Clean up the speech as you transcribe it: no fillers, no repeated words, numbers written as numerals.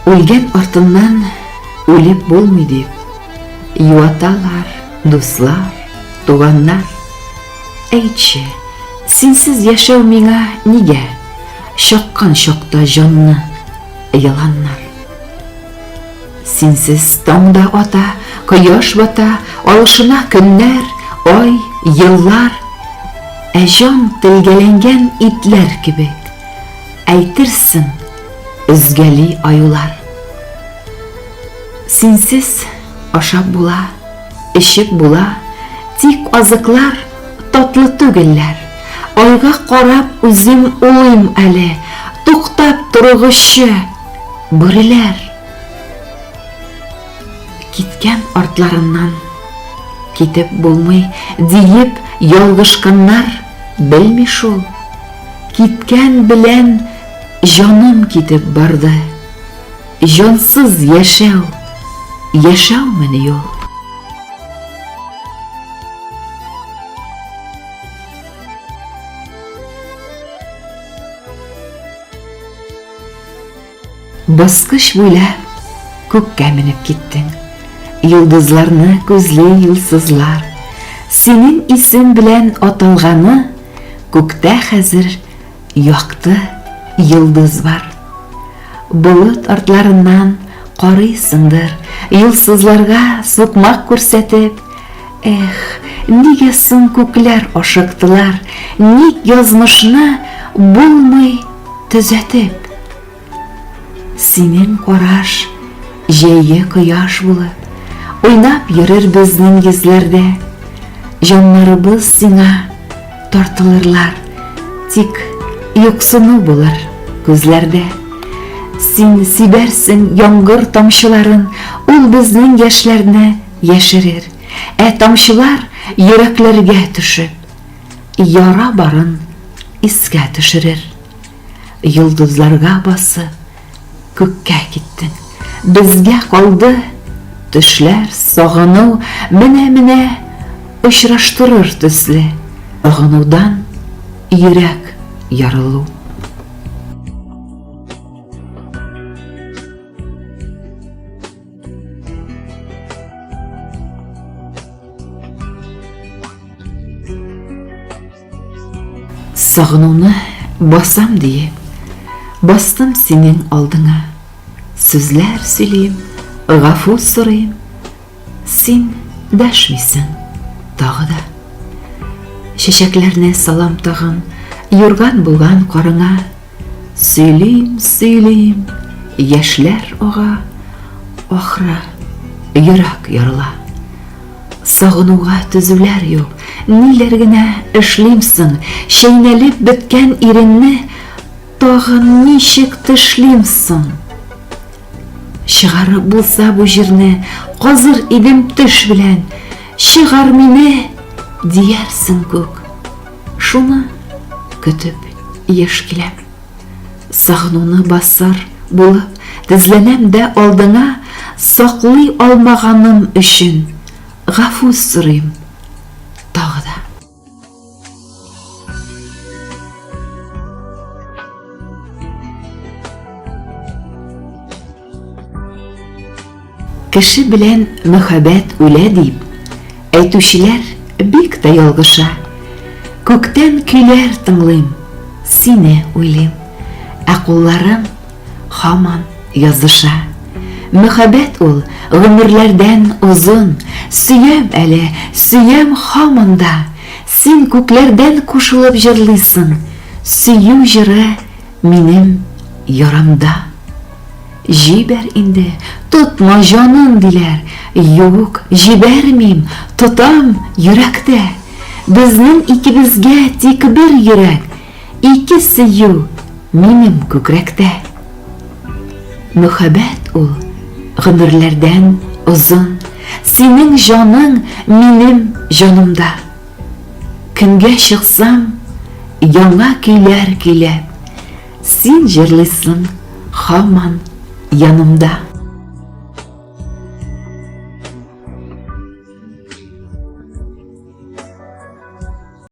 Өлген артыннан өлеп болмый деп, юаталар, дуслар, туганнар. Әйтші, сенсіз яшәү миңа нигә? Шаккан шакта жанны яланнар. Сенсіз таңда ата, кояш бата, алышына көннәр, ай, еллар. Ә жан телгәләнгән итләр кебек, әйтерсең, үзгәли аюлар. Сенсіз ашап була, эчеп була, тик азыклар татлы түгелләр. Айга карап үзем улыйм әле, туктап торгыччы бүреләр. Киткән артларыннан китеп булмый диеп ялгышканнар белми шул. Киткән белән жаным китеп барды. Жансыз яшәү, яшәүмени ул? Баскыч буйлап күккә менеп киттең. Йылдызларны күзле йылсызлар. Синең исем белән аталганы күктә хәзер якты йылдыз бар. Болыт артларыннан карыйсыңдыр, йылсызларга сукмак күрсәтеп. Эх, нигә соң күкләр ашыктылар, ник язмышны булмый төзәтеп? Синең караш җәйге кояш булып, уйнап йөрер безнең йөзләрдә. Җаннарыбыз сиңа тартылырлар, тик юксыну булыр күзләрдә. Син сибәрсең яңгыр тамчыларын, ул безнең яшьләрне яшерер. Ә тамчылар йөрәкләргә төшеп, яра барын искә төшерер. Йылдызларга басып күккә киттең. Безгә калды төшләр, сагыну, менә очраштырыр төсле. Сагынудан йөрәк ярылу. Сагынуны басам диеп, бастым синең алдыңа. Сүзләр сөйлим, гафу сорыйм. Син дәшмисең тагы да. Чәчәкләрне салам тагын, юрган булган карыңа. Сөйлим, яшьләр ага, ахры йөрәк ярыла. Сагынуга төзүләр юк, ниләр генә эшлимсең, чәйнәлеп беткән иреңне тагын ничек тешлимсең? Чыгарып булса бу җирне, казыр идем төш белән, чыгар мине диярсең күк. Шуны көтеп яшь киләм. Сагынуны басар булып, тезләнәм дә алдыңа, саклый алмаганым өчен гафу сорыйм тагы да. Кеше белән мөхәббәт үлә дип, әйтүчеләр бик тә ялгыша. Күктән көйләр тыңлыйм, сине уйлыйм, ә кулларым һаман языша. Мөхәббәт ул гомерләрдән узын, сөям әле, сөям һаман да. Син күкләрдән кушылып җырлыйсың, сөю җыры минем ярамда. Җибәр инде, тотма җаным диләр. Юк, җибәрмим, тотам йөрәктә. Безнең икебезгә тик бер йөрәк, ике сөю минем күкрәктә. Мөхәббәт ул гомерләрдән узын, синең җаның минем җанымда. Көнгә чыксам, яңа көйләр көйләп, син җырлыйсың һаман янымда.